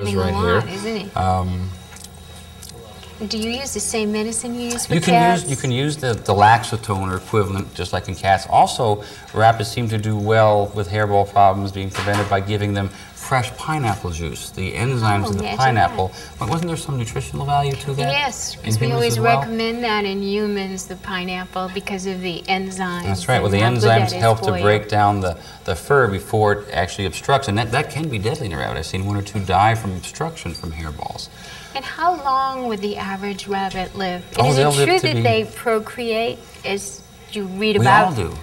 Right lot, here. isn't it? Do you use the same medicine you use for You cats? can use the Laxatone or equivalent, just like in cats. Also, rabbits seem to do well with hairball problems being prevented by giving them fresh pineapple juice. The enzymes in the pineapple. But wasn't there some nutritional value to that? Yes, because we always recommend that in humans, the pineapple, because of the enzymes. That's right. Well, the enzymes help to break down the fur before it actually obstructs, and that can be deadly in a rabbit. I've seen 1 or 2 die from obstruction from hairballs. And how long would the average rabbit live? And Oh, is it true that they procreate, as you read about? We all do.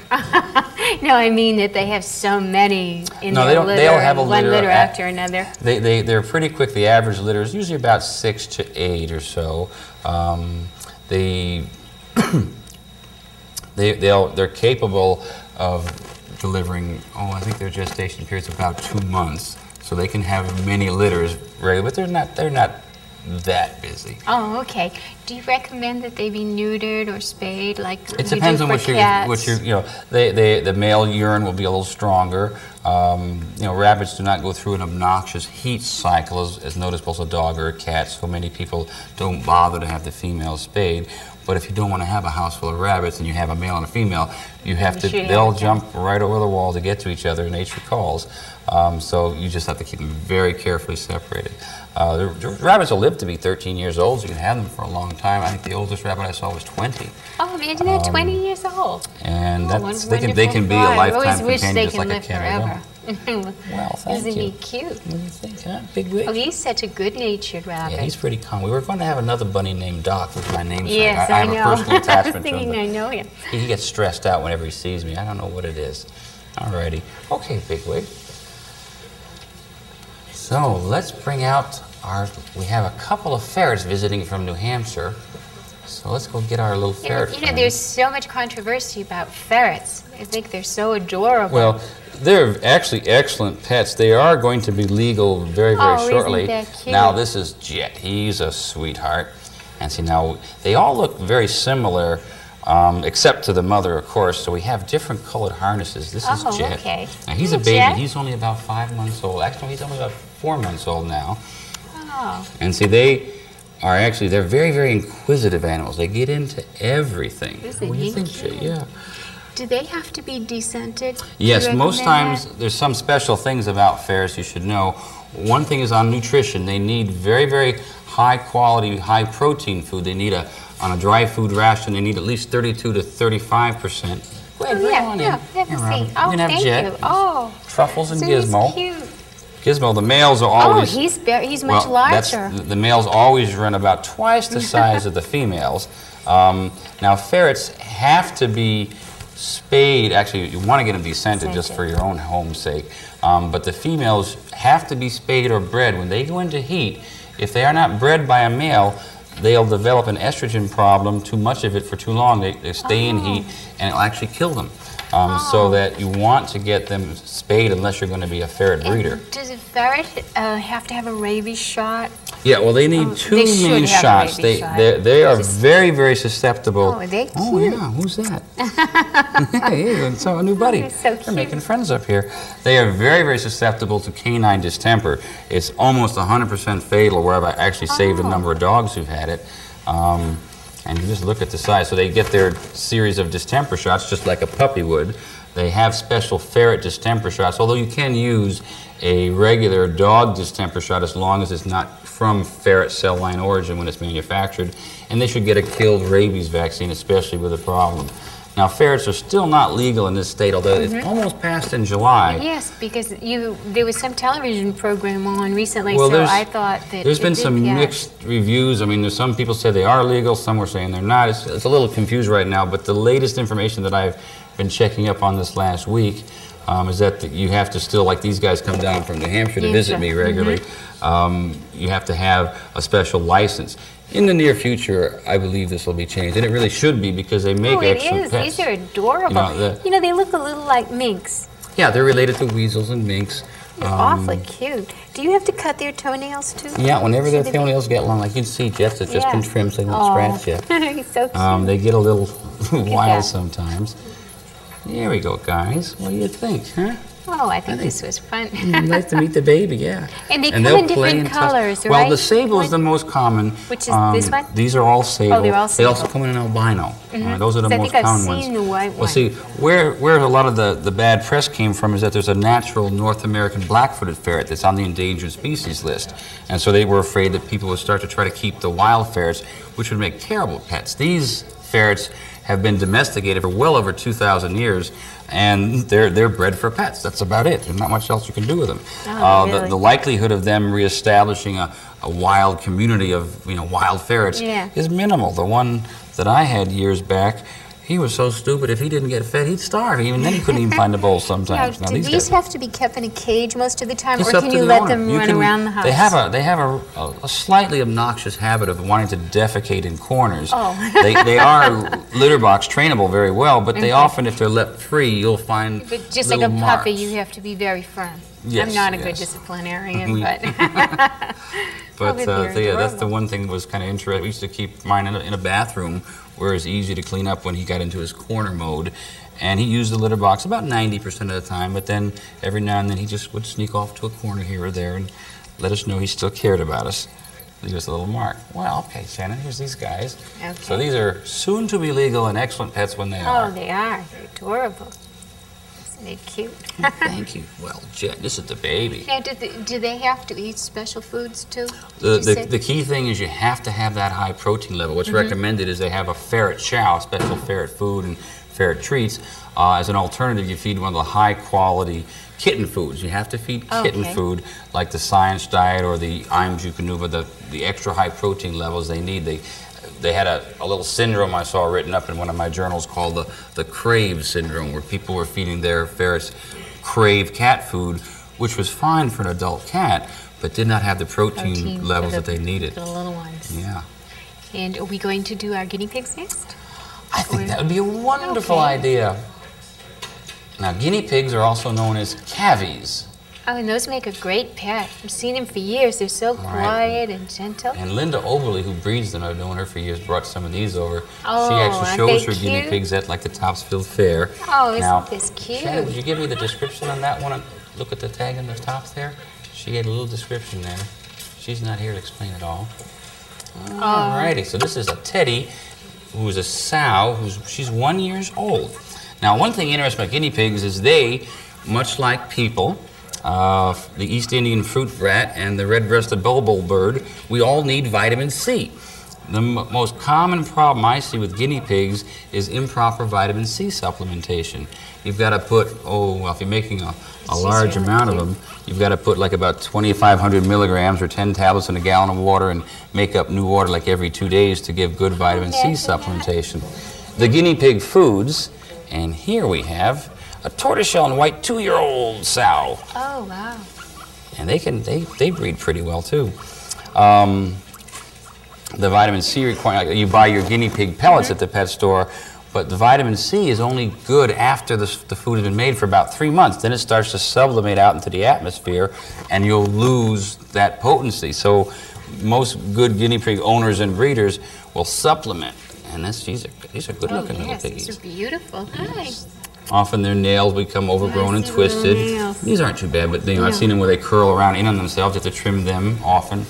No, I mean that they have so many in no, their litter. They don't have a one litter after another. They're pretty quick. The average litter is usually about 6 to 8 or so. They're capable of delivering. Oh, I think their gestation period's about 2 months, so they can have many litters regularly. But they're not that busy. Oh, okay. Do you recommend that they be neutered or spayed, like it depends on what you're, you know, the male urine will be a little stronger. You know, rabbits do not go through an obnoxious heat cycle as noticed both a dog or a cat, so many people don't bother to have the female spayed. But if you don't want to have a house full of rabbits and you have a male and a female, you have to, they'll jump right over the wall to get to each other, nature calls. So you just have to keep them very carefully separated. The rabbits will live to be 13 years old, so you can have them for a long time. I think the oldest rabbit I saw was 20. Oh, imagine that, 20 years old. And that's, they can be a lifetime companion just like a cat or dog. Well, thank you. Isn't he cute? What do you think, huh? Big wig? Oh, he's such a good-natured rabbit. Yeah, he's pretty calm. We were going to have another bunny named Doc with my namesake. Yes, I have a personal attachment to him. to him. I know him. He gets stressed out whenever he sees me. I don't know what it is. Alrighty. Okay, Bigwig. So let's bring out we have a couple of ferrets visiting from New Hampshire. So let's go get our little ferret. You know, there's so much controversy about ferrets. I think they're so adorable. Well, they're actually excellent pets. They are going to be legal very, very shortly. Isn't that cute? Now, this is Jet. He's a sweetheart. And see, now, they all look very similar, except to the mother, of course. So we have different colored harnesses. This is Jet. Okay. Now, he's a baby. Jet? He's only about 5 months old. Actually, he's only about 4 months old now. Oh. And see, they're very, very inquisitive animals. They get into everything. What do you think, Jet? Yeah. Do they have to be descented? Yes, most times there's some special things about ferrets you should know. One thing is on nutrition. They need very, very high quality, high protein food. They need on a dry food ration, they need at least 32 to 35%. Go ahead, bring on in. Have a seat. Oh, you can have thank Jet. you. Oh, Truffles and Gizmo. He's cute. Gizmo, the males are always... Oh, he's much larger. The males always run about twice the size of the females. Now, ferrets have to be spayed. Actually, you want to get them descented just for your own home's sake. But the females have to be spayed or bred. When they go into heat, if they are not bred by a male, they'll develop an estrogen problem, too much of it for too long. They stay in heat, and it'll actually kill them. So that you want to get them spayed unless you're going to be a ferret breeder. And does a ferret have to have a rabies shot? Yeah, well, they need two main shots. They are very, very susceptible. Oh, they're cute. Oh, yeah, who's that? Hey, so a new buddy. They're so cute. They're making friends up here. They are very, very susceptible to canine distemper. It's almost 100% fatal, where I've actually saved a number of dogs who've had it. And you just look at the size. So they get their series of distemper shots just like a puppy would. They have special ferret distemper shots, although you can use a regular dog distemper shot as long as it's not from ferret cell line origin when it's manufactured. And they should get a killed rabies vaccine, especially with a problem. Now, ferrets are still not legal in this state, although it's almost passed in July. Yes, because there was some television program on recently, well, so I thought that there's been some mixed reviews. I mean, there's some people say they are legal, some were saying they're not. It's a little confused right now, but the latest information that I've been checking up on this last week is that you have to still, like these guys come down from New Hampshire to visit me regularly, you have to have a special license. In the near future, I believe this will be changed, and it really should be because they make excellent pets. These are adorable. You know, they look a little like minks. Yeah, they're related to weasels and minks. They're awfully cute. Do you have to cut their toenails too? Yeah, whenever their toenails get long, like you can see, Jet's has just been trimmed so they won't scratch Jet. He's so cute. They get a little wild sometimes. There we go, guys. What do you think, huh? Oh, I think this was fun. Nice to meet the baby, yeah. And they come they'll in play different and touch. colors, right? Well, the sable is the most common. Which is this one? These are all sable. Oh, they're all They also sable. come in an albino. Those are the So I most think I've common ones. seen the white Well, one. see, where a lot of the bad press came from is that there's a natural North American black-footed ferret that's on the endangered species list. And so they were afraid that people would start to try to keep the wild ferrets, which would make terrible pets. These ferrets have been domesticated for well over 2,000 years, and they're bred for pets. That's about it. There's not much else you can do with them. Oh, really? The likelihood of them reestablishing a wild community of wild ferrets is minimal. The one that I had years back, he was so stupid. If he didn't get fed, he'd starve. Even then, he couldn't even find a bowl sometimes. Now, Now, do these these guys- have to be kept in a cage most of the time, It's or up can to you the let owner. them You run can- around the house? They have a slightly obnoxious habit of wanting to defecate in corners. Oh. They are litter box trainable very well, but they often, if they're left free, you'll find But just like a little puppy, marks. you have to be very firm. Yes, I'm not a good yes. disciplinarian, but But they're so, yeah, that's the adorable. one thing that was kind of interesting. We used to keep mine in a bathroom where it was easy to clean up when he got into his corner mode. And he used the litter box about 90% of the time, but then every now and then he just would sneak off to a corner here or there and let us know he still cared about us. Leave us a little mark. Well, okay, Shannon, here's these guys. Okay. So these are soon to be legal and excellent pets when they oh, are. they are. They're adorable. Isn't it cute? Thank you. Well, Jen, this is the baby. Now, do they have to eat special foods too? The key thing is you have to have that high protein level. What's recommended is they have a ferret chow, special ferret food and ferret treats. As an alternative, you feed one of the high quality kitten foods. You have to feed kitten food like the Science Diet or the Imjukanuva, the extra high protein levels they need. They had a little syndrome I saw written up in one of my journals called the Crave syndrome, where people were feeding their ferrets Crave cat food, which was fine for an adult cat, but did not have the protein levels that they needed. For the little ones. Yeah. And are we going to do our guinea pigs next? I think that would be a wonderful idea. Now, guinea pigs are also known as cavies. Oh, and those make a great pet. I've seen them for years. They're so quiet and gentle. And Linda Oberly, who breeds them, I've known her for years, brought some of these over. Oh, she actually aren't shows they her guinea cute? pigs at like the Topsfield Fair. Oh, isn't Now, this cute? Shannon, would you give me the description on that one? Look at the tag on the tops there. She gave a little description there. She's not here to explain it all. Alrighty, so this is a teddy who's a sow. She's 1 year old. Now, one thing interesting about guinea pigs is they, much like people, the East Indian fruit rat and the red-breasted bulbul bird, we all need vitamin C. The most common problem I see with guinea pigs is improper vitamin C supplementation. You've got to put, if you're making a large amount of them, you've got to put like about 2,500 milligrams or 10 tablets in a gallon of water and make up new water like every 2 days to give good vitamin C supplementation. The guinea pig foods, and here we have a tortoiseshell and white 2-year-old sow. Oh, wow. And they breed pretty well too. The vitamin C requirement, you buy your guinea pig pellets at the pet store, but the vitamin C is only good after the food has been made for about 3 months. Then it starts to sublimate out into the atmosphere, and you'll lose that potency. So most good guinea pig owners and breeders will supplement. And these are good-looking little piggies. These are beautiful. Hi. Often their nails become overgrown and twisted. These aren't too bad, but I've seen them where they curl around in on themselves. You have to trim them often.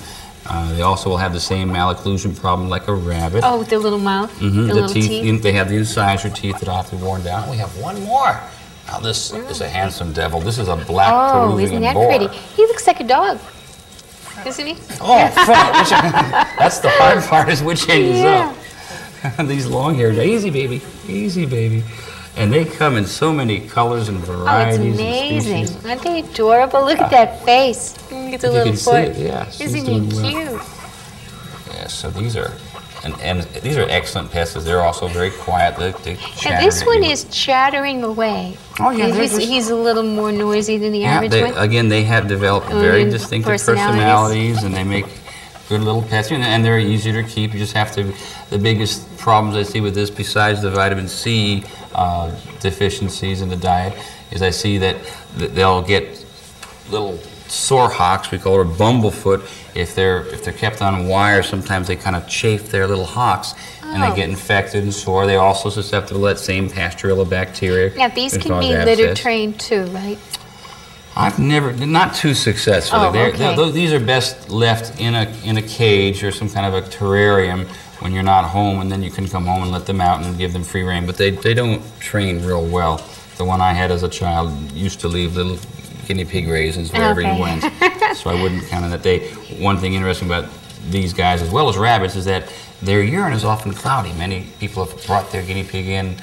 They also will have the same malocclusion problem like a rabbit. Oh, with the little mouth, the little teeth. They have the incisor teeth that have to be worn down. We have one more. Now this is a handsome devil. This is a black Peruvian isn't that boar. pretty? He looks like a dog, isn't he? Oh, that's the hard part is which end is up. These long hairs. Easy, baby. Easy, baby. And they come in so many colors and varieties. Oh, it's amazing. And species. Aren't they adorable? Look at that face. It's a little foot. Isn't he cute? Yes, so these are, and these are excellent pests. They're also very quiet. They And this chatter one at you. is chattering away. Oh, yeah, He's a little more noisy than the average one. Again, they have developed very and distinctive personalities. personalities, and they make good little pets, and they're easier to keep. You just have to. The biggest problems I see with this, besides the vitamin C deficiencies in the diet, is I see that they'll get little sore hocks, we call it, or bumblefoot. If they're kept on wire, sometimes they kind of chafe their little hocks, and they get infected and sore. They're also susceptible to that same Pasteurella bacteria. Now these can cause be litter abscess. trained too, right? I've never, not too successfully. Oh, okay. These are best left in a cage or some kind of a terrarium when you're not home, and then you can come home and let them out and give them free rein. But they don't train real well. The one I had as a child used to leave little guinea pig raisins wherever he went, so I wouldn't count on that. One thing interesting about these guys, as well as rabbits, is that their urine is often cloudy. Many people have brought their guinea pig in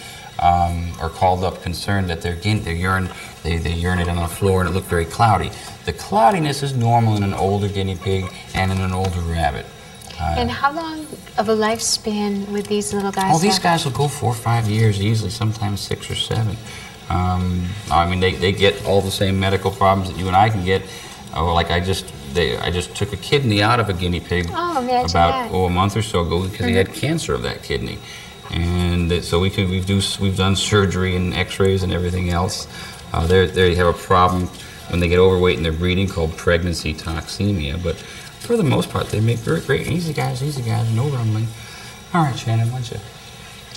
or called up concerned that their urine, they urinate on the floor and it looked very cloudy. The cloudiness is normal in an older guinea pig and in an older rabbit. And how long of a lifespan would these little guys have? Oh, these guys will go 4 or 5 years easily, sometimes 6 or 7. I mean, they get all the same medical problems that you and I can get. Like I just took a kidney out of a guinea pig about a month or so ago because he had cancer of that kidney, and so we've done surgery and X-rays and everything else. They have a problem when they get overweight in their breeding called pregnancy toxemia, but for the most part they make great easy guys, no rumbling. All right, Shannon, why don't you?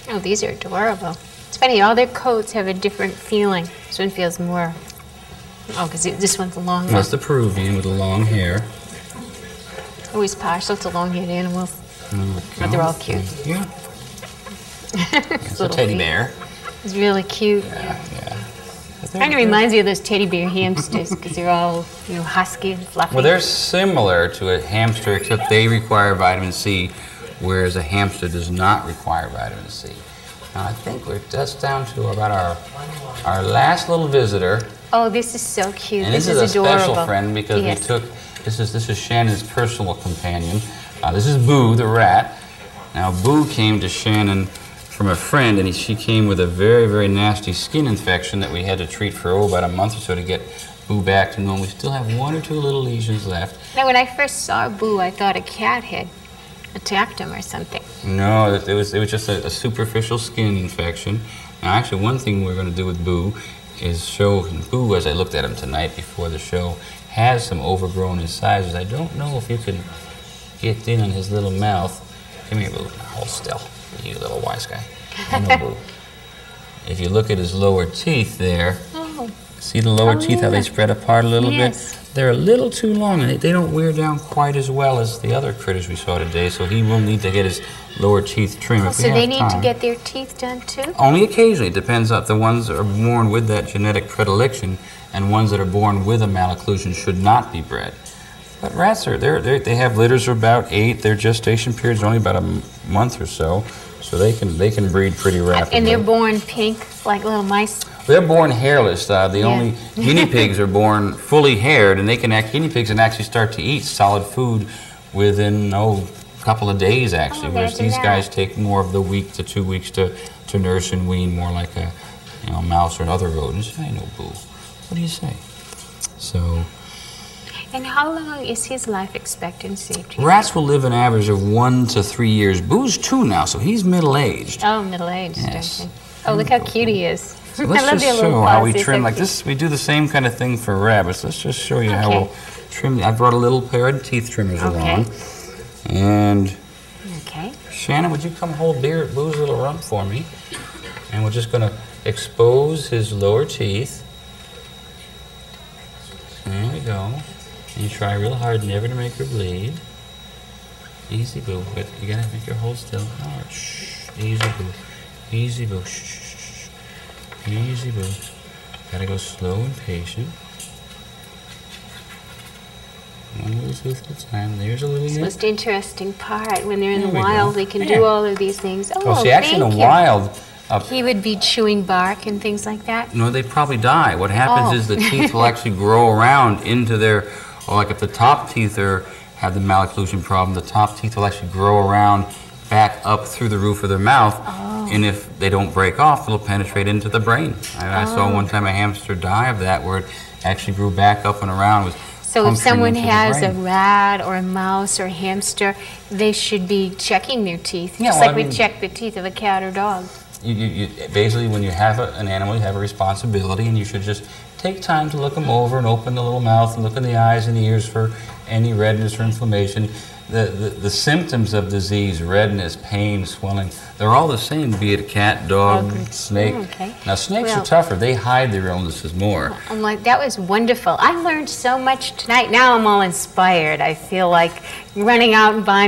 Oh, these are adorable. It's funny, all their coats have a different feeling. This one feels more, because this one's a long one. That's the Peruvian with the long hair. Always partial to long-haired animals. But they're all cute. Yeah. It's a teddy bear. It's really cute. Yeah. Kind of reminds me of those teddy bear hamsters because they're all, husky and fluffy. Well, they're similar to a hamster, except they require vitamin C, whereas a hamster does not require vitamin C. Now, I think we're just down to about our last little visitor. Oh, this is so cute. And this is a adorable. special friend because we took, this is Shannon's personal companion. This is Boo, the rat. Now, Boo came to Shannon from a friend, and she came with a very, very nasty skin infection that we had to treat for about a month or so to get Boo back to normal. We still have 1 or 2 little lesions left. Now, when I first saw Boo, I thought a cat had attacked him or something. No, it was just a superficial skin infection. Now, actually, one thing we're going to do with Boo is show Boo, as I looked at him tonight before the show, has some overgrown incisors. I don't know if you can get in on his little mouth. Come here, Boo. Hold still, you little wise guy. I know, Boo. If you look at his lower teeth there, see the lower teeth, how they spread apart a little bit? They're a little too long, and they don't wear down quite as well as the other critters we saw today, so he will need to get his lower teeth trimmed. So they need to get their teeth done too? Only occasionally. It depends on the ones that are born with that genetic predilection, and ones that are born with a malocclusion should not be bred. But rats they have litters of about 8. Their gestation period is only about a month or so they can breed pretty rapidly. And they're born pink, like little mice? They're born hairless. The only guinea pigs are born fully haired, and guinea pigs can actually start to eat solid food within a couple of days, actually. Whereas these guys take more of the week to 2 weeks to nurse and wean, more like a mouse or other rodents. I know, Boo. What do you say? So. And how long is his life expectancy? Rats will live an average of 1 to 3 years. Boo's 2 now, so he's middle-aged. Oh, middle-aged. Yes. Okay. Oh, look how cute he is. So let's just show how we trim like this. We do the same kind of thing for rabbits. Let's just show you how we'll trim. I brought a little pair of teeth trimmers along. And Shannon, would you come hold Boo's little rump for me? And we're just going to expose his lower teeth. There we go. And you try real hard never to make her bleed. Easy, Boo. But you gotta make her hold still. All right, shh. Easy, Boo. Easy, Boo. Shh, shh, shh. Easy, Boo. Gotta go slow and patient. One little tooth at a time. There's a little It's the most interesting part. When they're in the we wild, go. they can do all of these things. Oh, see, actually in the wild, he would be chewing bark and things like that? No, they probably die. What happens is the teeth will actually grow around into their, or like if the top teeth have the malocclusion problem, the top teeth will actually grow around back up through the roof of their mouth. And if they don't break off, it'll penetrate into the brain. I saw one time a hamster die of that, where it actually grew back up and around. So if someone has a rat or a mouse or a hamster, they should be checking their teeth, just like we check the teeth of a cat or dog. You basically, when you have an animal, you have a responsibility, and you should just take time to look them over and open the little mouth and look in the eyes and the ears for any redness or inflammation. The symptoms of disease, redness, pain, swelling, they're all the same, be it a cat, dog, snake. Okay. Now, snakes are tougher. They hide their illnesses more. I'm like, that was wonderful. I learned so much tonight. Now I'm all inspired. I feel like running out and buying